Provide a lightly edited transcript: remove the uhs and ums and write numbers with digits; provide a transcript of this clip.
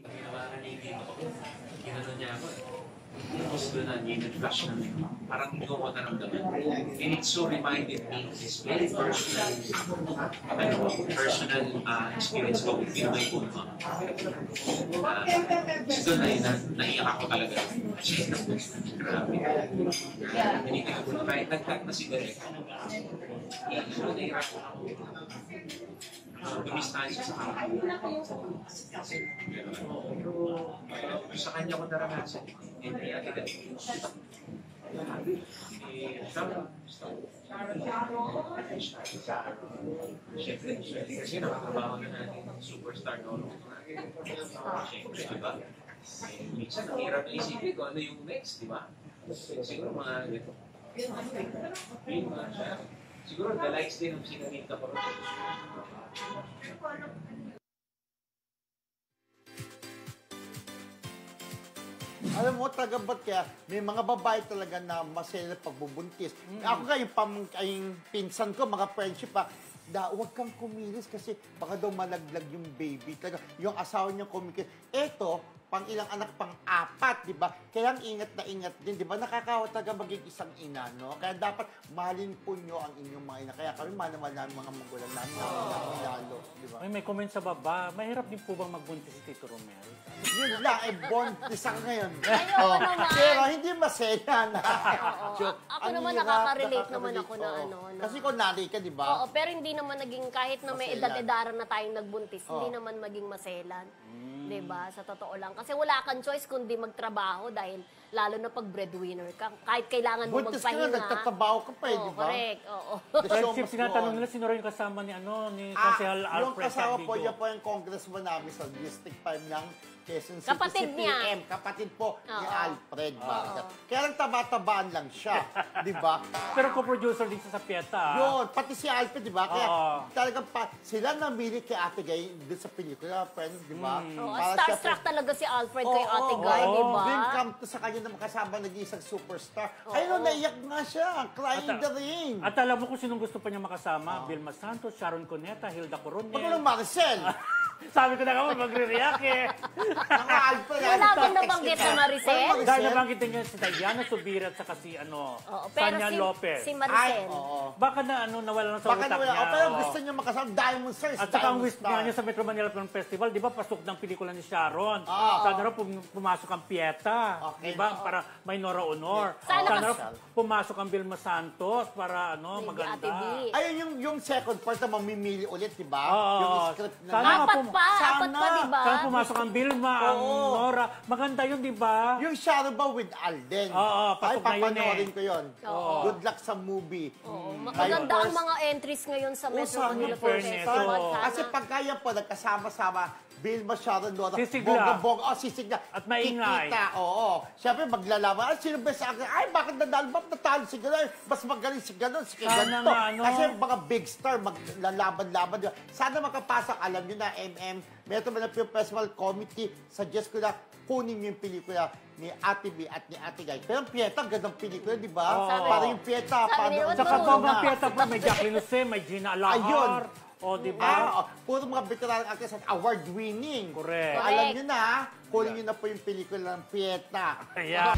Ginawa niya yung dito ko. Ginano niya ako eh. Tapos doon na niya nag-flash na niya. Parang hindi ko naramdaman. And it so reminded me of this very personal experience ko kung pinamay ko naman. So doon na naiyak ako talaga. Grabe. Ninitig ako na kahit nag-cut na si Derek. Nahirap ako. Dumistahan siya sa kanya. Sa kanya ko naranasan. Hindi natin ganito. Siyempre, kasi nakatrabaho na natin ng superstar no? Siyempre, diba? Minsan, ang hirap na isipin ko ano yung next, di ba? Siguro mga ganito. Siguro the likes din ng sinanita ko. Alam mo, taga-ba't kaya may mga babae talaga na masaya pagbubuntis. Ako nga, yung pinsan ko, mga friendship huwag kang kumilis kasi baka daw malaglag yung baby. Talaga, yung asawa niya kumikilis. Eto, pang ilang anak, pang apat, di ba? Kaya ingat na ingat din, di ba? Nakakawa talaga maging isang ina, no? Kaya dapat mahalin po nyo ang inyong mga ina. Kaya kami mahal namin mga magulang namin, lalo, di ba? May comment sa baba, mahirap din po bang magbuntis si Tito Romel? Yun lang, buntis ako ngayon. Ayoko naman. Pero hindi masaya na. Ako naman nakaka-relate naman ako na ano. Kasi kung nanay ka, di ba? Oo, pero hindi naman naging, kahit na may edad-edaran na tayong nagbuntis, hindi naman maging maselan. Diba? Sa totoo lang. Kasi wala kang choice kundi magtrabaho dahil lalo na pag breadwinner ka. Kahit kailangan mo buntis magpahinga. Buntis ka na, nagtatrabaho ka pa di ba? Correct. Oo. Friendship, sinatanong nila, sino rin yung kasama ni Consehal Alfred yung kasama Sandigo? po, yan po yung congressman namin sa District 5 ng Quezon City. Kapatid niya. Kapatid po ni Alfred Vargas. Kaya lang taba-tabaan lang siya. Di ba? Pero co-producer din siya sa Pieta. Yun, pati si Alfred, di ba? Kaya talagang sila namili kay Ate Gay doon sa pelikula, friends, di ba? Starstruck talaga si Alfred kay Ate Guy, di ba? Dream come to sa kanya na makasama nag-iisang superstar. Ayun, naiyak nga siya. Crying the ring. At alam mo kung sinong gusto pa niya makasama? Vilma Santos, Sharon Cuneta, Hilda Coronel. Pag walang Maricel. Sabi ko na nga, magre-react eh. Mga Alfred. Wala bang nabanggit na Maricel? Dahil nabanggit niya si Diana Subira at saka si Sanya Lopez. Si Maricel. Baka na nawala lang sa utak niya. Pero gusto niya makasama Diamond Stars. At saka ang wish niya sa Metro Manila Film Festival, di ba, pasok ng pelikula ni Sharon. Sana raw pumasok ang Pieta. Di ba? Para may Nora Honor. Sana raw pumasok ang Vilma Santos para maganda. Ayun yung second part na mamimili ulit, di ba? Yung script na. Apat pa, di ba? Sana pumasok ang Vilma, ang Nora. Maganda yun, di ba? Yung Sharon ba with Alden? Pasok na yun papanorin ko yun. Good luck sa movie. Maganda ang mga entries ngayon sa Metro Manila Film Festival. Kasi pagkaya po, nagkasama-sama, Vilma, Sharon, Nora, Sisigla. Sisigla. At maingay. Kikita, Siyempre, maglalaban. Sino ba sa akin? Ay, bakit natalo si gano'n? Mas magaling si gano'n, si ganito. Kasi mga big star, maglalaban-laban. Sana makapasok, alam nyo na, Metro Manila Film Festival Committee, suggest ko na kunin nyo yung pelikula ni Ate B at ni Ate Guy. Pero ang Pieta, gandang pelikula, di ba? Para yung Pieta, sa katong ng Pieta pa, may Jacqueline Jose, may Gina Alahar. Di ba? Puro mga veteran actors at award-winning. Correct. Alam nyo na, kunin nyo na po yung pelikula ng Pieta. Yeah.